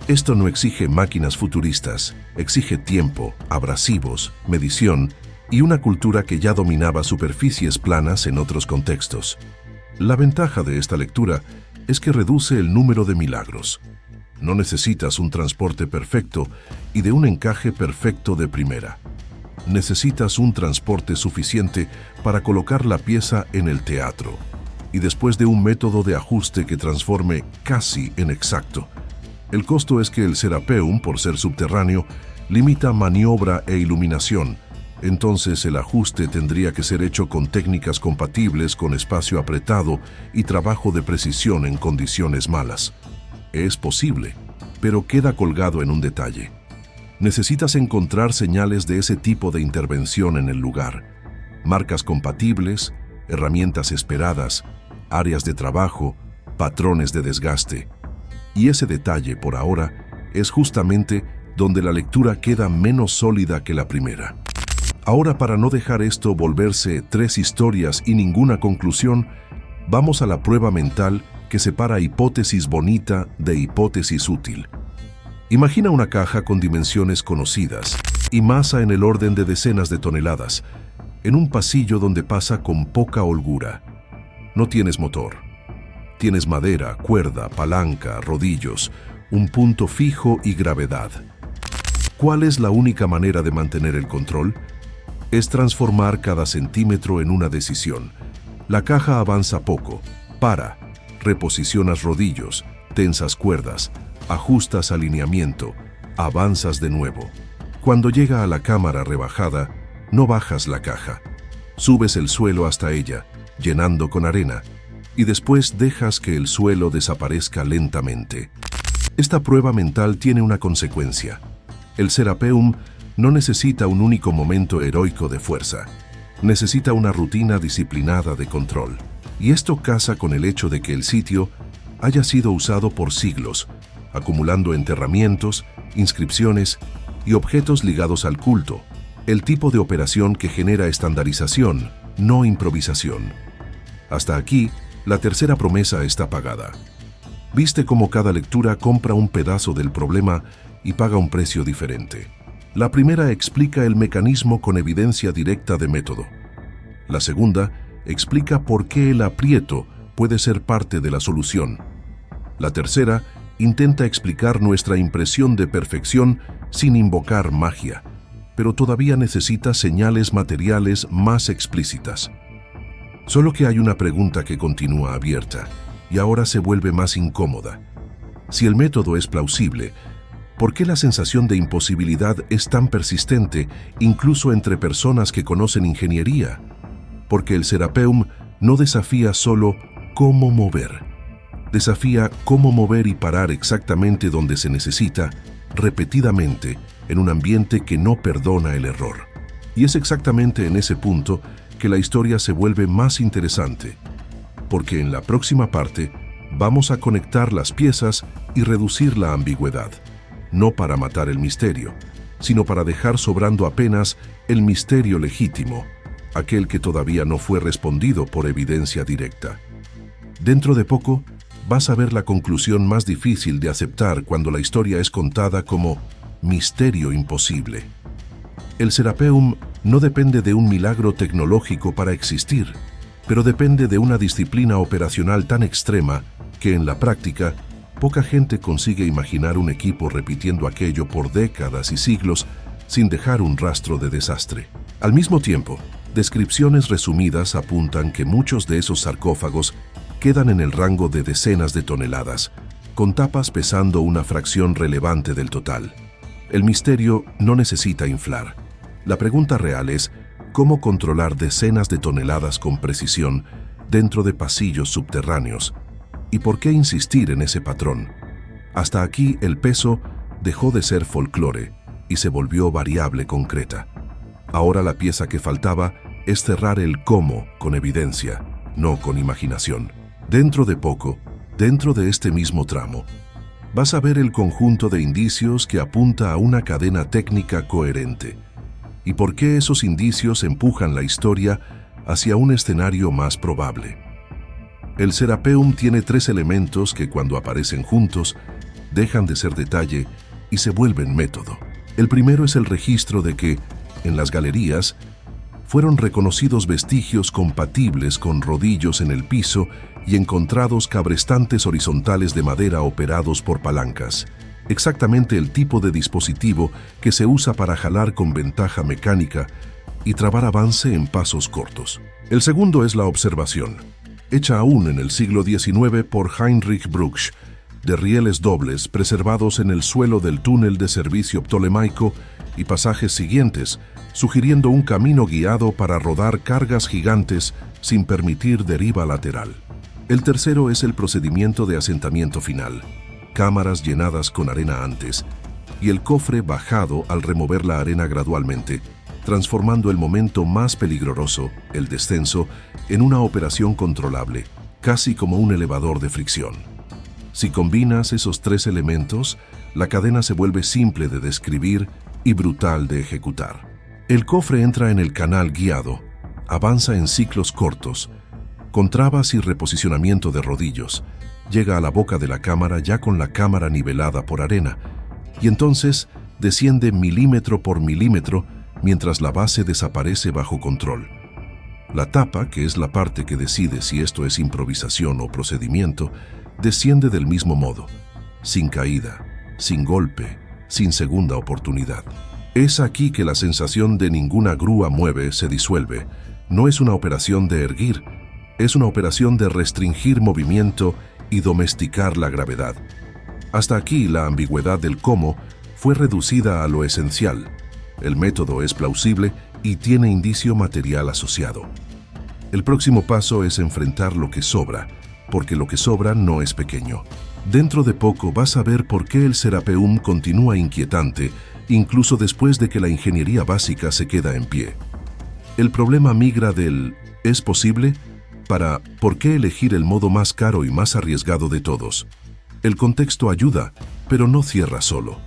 Esto no exige máquinas futuristas, exige tiempo, abrasivos, medición y una cultura que ya dominaba superficies planas en otros contextos. La ventaja de esta lectura es que reduce el número de milagros. No necesitas un transporte perfecto y de un encaje perfecto de primera. Necesitas un transporte suficiente para colocar la pieza en el teatro, y después de un método de ajuste que transforme casi en exacto. El costo es que el Serapeum, por ser subterráneo, limita maniobra e iluminación. Entonces el ajuste tendría que ser hecho con técnicas compatibles con espacio apretado y trabajo de precisión en condiciones malas. Es posible, pero queda colgado en un detalle. Necesitas encontrar señales de ese tipo de intervención en el lugar: marcas compatibles, herramientas esperadas, áreas de trabajo, patrones de desgaste. Y ese detalle, por ahora, es justamente donde la lectura queda menos sólida que la primera. Ahora, para no dejar esto volverse 3 historias y ninguna conclusión, vamos a la prueba mental que separa hipótesis bonita de hipótesis útil. Imagina una caja con dimensiones conocidas y masa en el orden de decenas de toneladas, en un pasillo donde pasa con poca holgura. No tienes motor. Tienes madera, cuerda, palanca, rodillos, un punto fijo y gravedad. ¿Cuál es la única manera de mantener el control? Es transformar cada centímetro en una decisión. La caja avanza poco, para, reposicionas rodillos, tensas cuerdas, ajustas alineamiento, avanzas de nuevo. Cuando llega a la cámara rebajada, no bajas la caja. Subes el suelo hasta ella, llenando con arena, y después dejas que el suelo desaparezca lentamente. Esta prueba mental tiene una consecuencia. El Serapeum no necesita un único momento heroico de fuerza. Necesita una rutina disciplinada de control. Y esto casa con el hecho de que el sitio haya sido usado por siglos, acumulando enterramientos, inscripciones y objetos ligados al culto, el tipo de operación que genera estandarización, no improvisación. Hasta aquí, la tercera promesa está pagada. Viste cómo cada lectura compra un pedazo del problema y paga un precio diferente. La primera explica el mecanismo con evidencia directa de método. La segunda explica por qué el aprieto puede ser parte de la solución. La tercera intenta explicar nuestra impresión de perfección sin invocar magia, pero todavía necesita señales materiales más explícitas. Solo que hay una pregunta que continúa abierta, y ahora se vuelve más incómoda. Si el método es plausible, ¿por qué la sensación de imposibilidad es tan persistente incluso entre personas que conocen ingeniería? Porque el Serapeum no desafía solo cómo mover. Desafía cómo mover y parar exactamente donde se necesita, repetidamente, en un ambiente que no perdona el error. Y es exactamente en ese punto que la historia se vuelve más interesante, porque en la próxima parte vamos a conectar las piezas y reducir la ambigüedad, no para matar el misterio, sino para dejar sobrando apenas el misterio legítimo, aquel que todavía no fue respondido por evidencia directa. Dentro de poco, vas a ver la conclusión más difícil de aceptar cuando la historia es contada como misterio imposible. El Serapeum no depende de un milagro tecnológico para existir, pero depende de una disciplina operacional tan extrema que en la práctica poca gente consigue imaginar un equipo repitiendo aquello por décadas y siglos sin dejar un rastro de desastre. Al mismo tiempo, Descripciones resumidas apuntan que muchos de esos sarcófagos quedan en el rango de decenas de toneladas, con tapas pesando una fracción relevante del total. El misterio no necesita inflar. La pregunta real es, ¿cómo controlar decenas de toneladas con precisión dentro de pasillos subterráneos? ¿Y por qué insistir en ese patrón? Hasta aquí el peso dejó de ser folclore y se volvió variable concreta. Ahora la pieza que faltaba es cerrar el cómo con evidencia, no con imaginación. Dentro de poco, dentro de este mismo tramo, vas a ver el conjunto de indicios que apunta a una cadena técnica coherente. ¿Y por qué esos indicios empujan la historia hacia un escenario más probable? El Serapeum tiene 3 elementos que cuando aparecen juntos, dejan de ser detalle y se vuelven método. El primero es el registro de que, en las galerías, fueron reconocidos vestigios compatibles con rodillos en el piso y encontrados cabrestantes horizontales de madera operados por palancas, exactamente el tipo de dispositivo que se usa para jalar con ventaja mecánica y trabar avance en pasos cortos. El segundo es la observación, hecha aún en el siglo XIX por Heinrich Brugsch, de rieles dobles preservados en el suelo del túnel de servicio ptolemaico y pasajes siguientes, sugiriendo un camino guiado para rodar cargas gigantes sin permitir deriva lateral. El tercero es el procedimiento de asentamiento final, cámaras llenadas con arena antes, y el cofre bajado al remover la arena gradualmente, transformando el momento más peligroso, el descenso, en una operación controlable, casi como un elevador de fricción. Si combinas esos 3 elementos, la cadena se vuelve simple de describir y brutal de ejecutar. El cofre entra en el canal guiado, avanza en ciclos cortos, con trabas y reposicionamiento de rodillos, llega a la boca de la cámara ya con la cámara nivelada por arena, y entonces desciende milímetro por milímetro mientras la base desaparece bajo control. La tapa, que es la parte que decide si esto es improvisación o procedimiento, desciende del mismo modo, sin caída, sin golpe, sin segunda oportunidad. Es aquí que la sensación de ninguna grúa mueve se disuelve. No es una operación de erguir, es una operación de restringir movimiento y domesticar la gravedad. Hasta aquí la ambigüedad del cómo fue reducida a lo esencial. El método es plausible y tiene indicio material asociado. El próximo paso es enfrentar lo que sobra, porque lo que sobra no es pequeño. Dentro de poco vas a ver por qué el Serapeum continúa inquietante, incluso después de que la ingeniería básica se queda en pie. El problema migra del ¿es posible? Para ¿por qué elegir el modo más caro y más arriesgado de todos? El contexto ayuda, pero no cierra solo.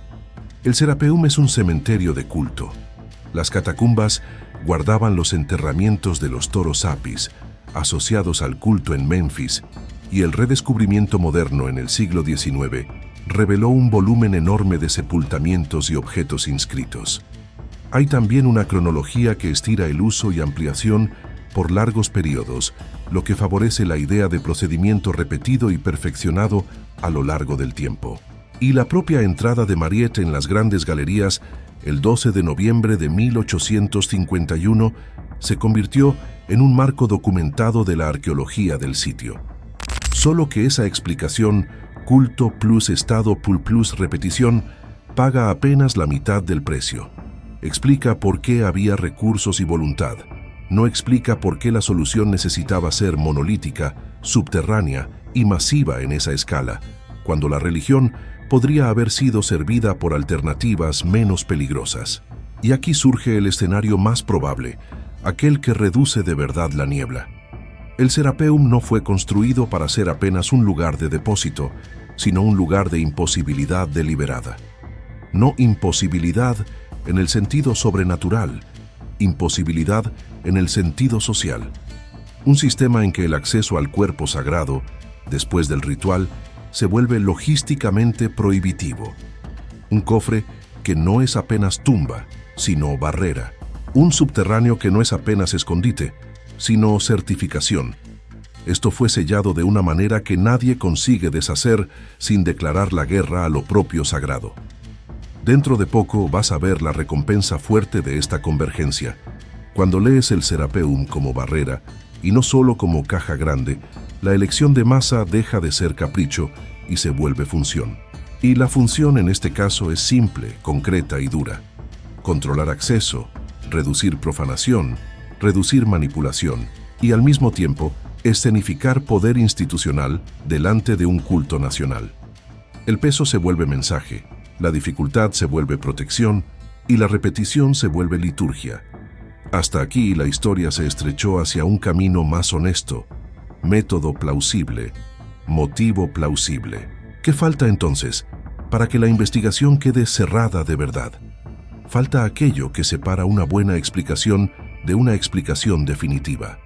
El Serapeum es un cementerio de culto. Las catacumbas guardaban los enterramientos de los toros apis, asociados al culto en Memphis, y el redescubrimiento moderno en el siglo XIX reveló un volumen enorme de sepultamientos y objetos inscritos. Hay también una cronología que estira el uso y ampliación por largos periodos, lo que favorece la idea de procedimiento repetido y perfeccionado a lo largo del tiempo. Y la propia entrada de Mariette en las grandes galerías, el 12 de noviembre de 1851, se convirtió en un marco documentado de la arqueología del sitio. Solo que esa explicación, culto plus estado plus repetición, paga apenas la mitad del precio. Explica por qué había recursos y voluntad. No explica por qué la solución necesitaba ser monolítica, subterránea y masiva en esa escala, cuando la religión podría haber sido servida por alternativas menos peligrosas. Y aquí surge el escenario más probable, aquel que reduce de verdad la niebla. El Serapeum no fue construido para ser apenas un lugar de depósito, sino un lugar de imposibilidad deliberada. No imposibilidad en el sentido sobrenatural, imposibilidad en el sentido social. Un sistema en que el acceso al cuerpo sagrado, después del ritual, se vuelve logísticamente prohibitivo. Un cofre que no es apenas tumba, sino barrera. Un subterráneo que no es apenas escondite, sino certificación. Esto fue sellado de una manera que nadie consigue deshacer sin declarar la guerra a lo propio sagrado. Dentro de poco vas a ver la recompensa fuerte de esta convergencia, Cuando lees el Serapeum como barrera y no solo como caja grande, la elección de masa deja de ser capricho y se vuelve función. Y la función en este caso es simple, concreta y dura. Controlar acceso, reducir profanación, reducir manipulación y al mismo tiempo escenificar poder institucional delante de un culto nacional. El peso se vuelve mensaje, la dificultad se vuelve protección y la repetición se vuelve liturgia. Hasta aquí la historia se estrechó hacia un camino más honesto, método plausible, motivo plausible. ¿Qué falta entonces para que la investigación quede cerrada de verdad? Falta aquello que separa una buena explicación de una explicación definitiva.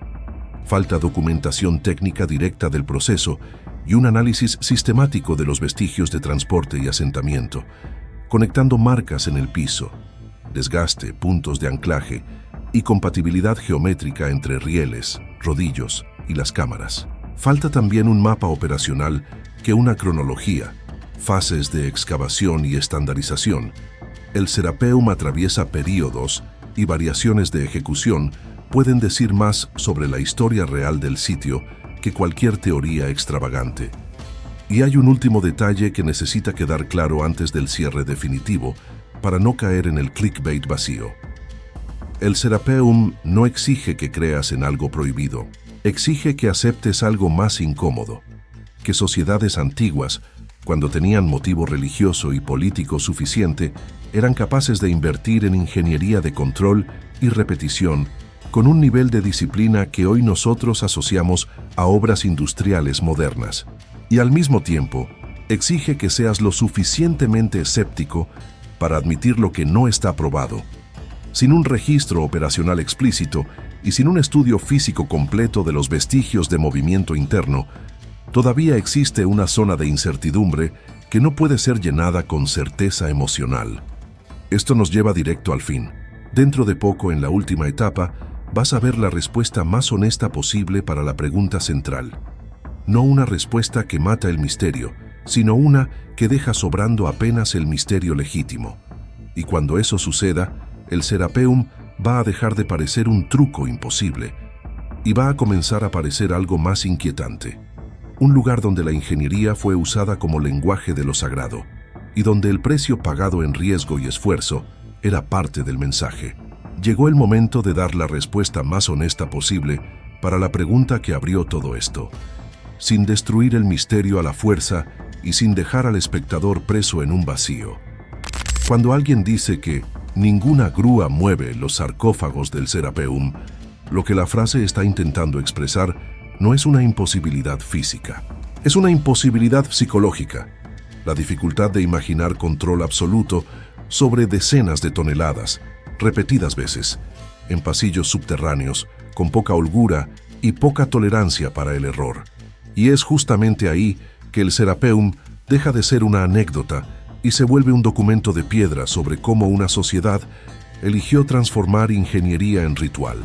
Falta documentación técnica directa del proceso y un análisis sistemático de los vestigios de transporte y asentamiento, conectando marcas en el piso, desgaste, puntos de anclaje y compatibilidad geométrica entre rieles, rodillos y las cámaras. Falta también un mapa operacional que una cronología, fases de excavación y estandarización. El Serapeum atraviesa períodos y variaciones de ejecución pueden decir más sobre la historia real del sitio que cualquier teoría extravagante. Y hay un último detalle que necesita quedar claro antes del cierre definitivo para no caer en el clickbait vacío. El Serapeum no exige que creas en algo prohibido, exige que aceptes algo más incómodo, que sociedades antiguas, cuando tenían motivo religioso y político suficiente, eran capaces de invertir en ingeniería de control y repetición con un nivel de disciplina que hoy nosotros asociamos a obras industriales modernas. Y al mismo tiempo, exige que seas lo suficientemente escéptico para admitir lo que no está probado. Sin un registro operacional explícito y sin un estudio físico completo de los vestigios de movimiento interno, todavía existe una zona de incertidumbre que no puede ser llenada con certeza emocional. Esto nos lleva directo al fin. Dentro de poco, en la última etapa, vas a ver la respuesta más honesta posible para la pregunta central. No una respuesta que mata el misterio, sino una que deja sobrando apenas el misterio legítimo. Y cuando eso suceda, el Serapeum va a dejar de parecer un truco imposible y va a comenzar a parecer algo más inquietante. Un lugar donde la ingeniería fue usada como lenguaje de lo sagrado y donde el precio pagado en riesgo y esfuerzo era parte del mensaje. Llegó el momento de dar la respuesta más honesta posible para la pregunta que abrió todo esto, sin destruir el misterio a la fuerza y sin dejar al espectador preso en un vacío. Cuando alguien dice que ninguna grúa mueve los sarcófagos del Serapeum, lo que la frase está intentando expresar no es una imposibilidad física, es una imposibilidad psicológica, la dificultad de imaginar control absoluto sobre decenas de toneladas, repetidas veces, en pasillos subterráneos, con poca holgura y poca tolerancia para el error. Y es justamente ahí que el Serapeum deja de ser una anécdota y se vuelve un documento de piedra sobre cómo una sociedad eligió transformar ingeniería en ritual.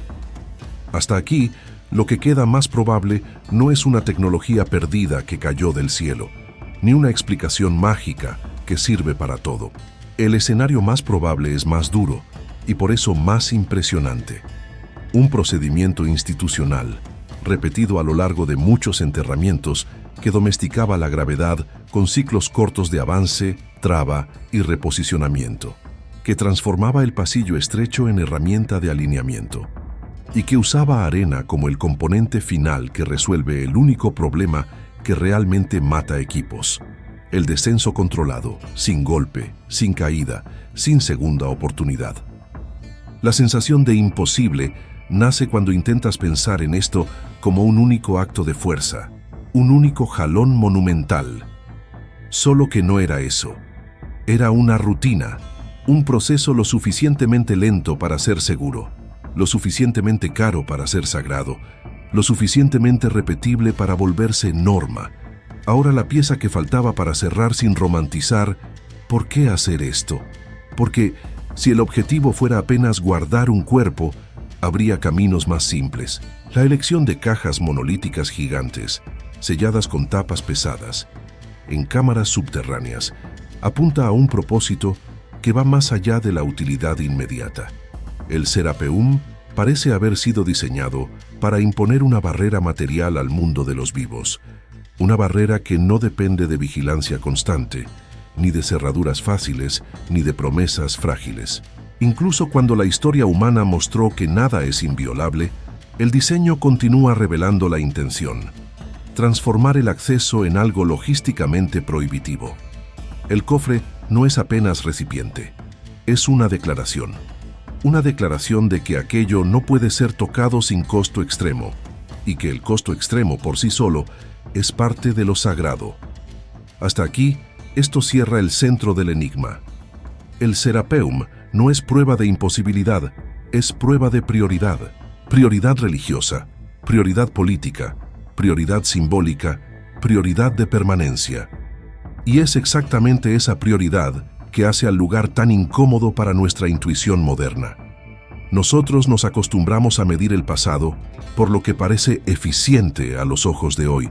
Hasta aquí, lo que queda más probable no es una tecnología perdida que cayó del cielo, ni una explicación mágica que sirve para todo. El escenario más probable es más duro y por eso más impresionante. Un procedimiento institucional, repetido a lo largo de muchos enterramientos, que domesticaba la gravedad con ciclos cortos de avance, traba y reposicionamiento, que transformaba el pasillo estrecho en herramienta de alineamiento, y que usaba arena como el componente final que resuelve el único problema que realmente mata equipos: el descenso controlado, sin golpe, sin caída, sin segunda oportunidad. La sensación de imposible nace cuando intentas pensar en esto como un único acto de fuerza, un único jalón monumental. Solo que no era eso. Era una rutina, un proceso lo suficientemente lento para ser seguro, lo suficientemente caro para ser sagrado, lo suficientemente repetible para volverse norma. Ahora la pieza que faltaba para cerrar sin romantizar, ¿por qué hacer esto? Porque si el objetivo fuera apenas guardar un cuerpo, habría caminos más simples. La elección de cajas monolíticas gigantes, selladas con tapas pesadas, en cámaras subterráneas, apunta a un propósito que va más allá de la utilidad inmediata. El Serapeum parece haber sido diseñado para imponer una barrera material al mundo de los vivos, una barrera que no depende de vigilancia constante, ni de cerraduras fáciles, ni de promesas frágiles. Incluso cuando la historia humana mostró que nada es inviolable, el diseño continúa revelando la intención: transformar el acceso en algo logísticamente prohibitivo. El cofre no es apenas recipiente, es una declaración. Una declaración de que aquello no puede ser tocado sin costo extremo, y que el costo extremo por sí solo es parte de lo sagrado. Hasta aquí, esto cierra el centro del enigma. El Serapeum no es prueba de imposibilidad, es prueba de prioridad. Prioridad religiosa, prioridad política, prioridad simbólica, prioridad de permanencia. Y es exactamente esa prioridad que hace al lugar tan incómodo para nuestra intuición moderna. Nosotros nos acostumbramos a medir el pasado por lo que parece eficiente a los ojos de hoy,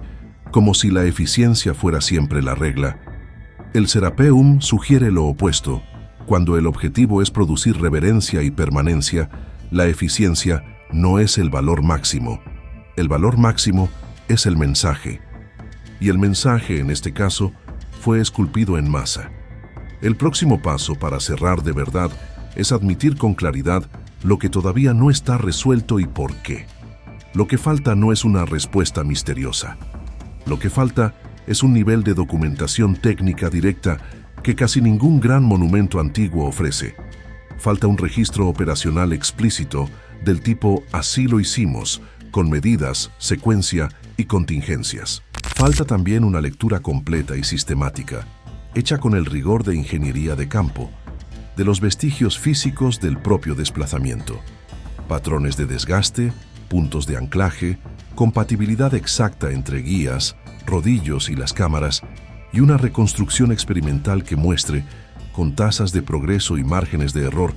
como si la eficiencia fuera siempre la regla. El Serapeum sugiere lo opuesto. Cuando el objetivo es producir reverencia y permanencia, la eficiencia no es el valor máximo. El valor máximo es el mensaje. Y el mensaje, en este caso, fue esculpido en masa. El próximo paso para cerrar de verdad es admitir con claridad lo que todavía no está resuelto y por qué. Lo que falta no es una respuesta misteriosa. Lo que falta es un nivel de documentación técnica directa que casi ningún gran monumento antiguo ofrece. Falta un registro operacional explícito del tipo "así lo hicimos", con medidas, secuencia y contingencias. Falta también una lectura completa y sistemática, hecha con el rigor de ingeniería de campo, de los vestigios físicos del propio desplazamiento, patrones de desgaste, puntos de anclaje, compatibilidad exacta entre guías, rodillos y las cámaras, y una reconstrucción experimental que muestre, con tasas de progreso y márgenes de error,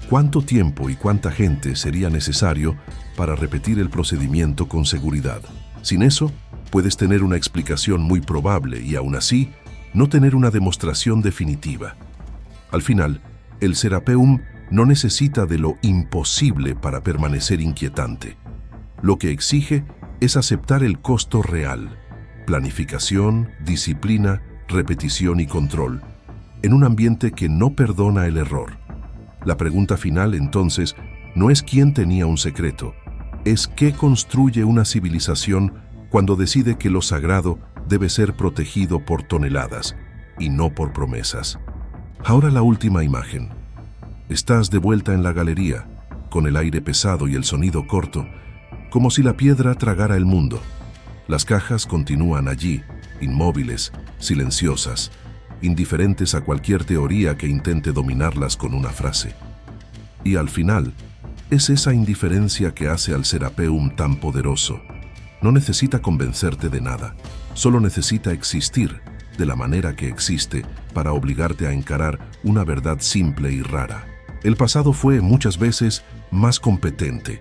cuánto tiempo y cuánta gente sería necesario para repetir el procedimiento con seguridad. Sin eso, puedes tener una explicación muy probable y aún así, no tener una demostración definitiva. Al final, el Serapeum no necesita de lo imposible para permanecer inquietante. Lo que exige es aceptar el costo real: planificación, disciplina, repetición y control, en un ambiente que no perdona el error. La pregunta final, entonces, no es quién tenía un secreto, es qué construye una civilización cuando decide que lo sagrado debe ser protegido por toneladas y no por promesas. Ahora la última imagen. Estás de vuelta en la galería, con el aire pesado y el sonido corto, como si la piedra tragara el mundo. Las cajas continúan allí, inmóviles, silenciosas, indiferentes a cualquier teoría que intente dominarlas con una frase. Y al final, es esa indiferencia que hace al Serapeum tan poderoso. No necesita convencerte de nada, solo necesita existir de la manera que existe para obligarte a encarar una verdad simple y rara. El pasado fue muchas veces más competente,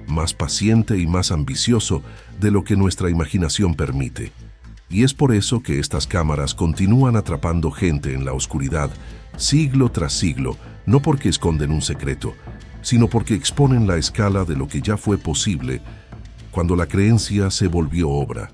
más paciente y más ambicioso de lo que nuestra imaginación permite. Y es por eso que estas cámaras continúan atrapando gente en la oscuridad, siglo tras siglo, no porque esconden un secreto, sino porque exponen la escala de lo que ya fue posible cuando la creencia se volvió obra.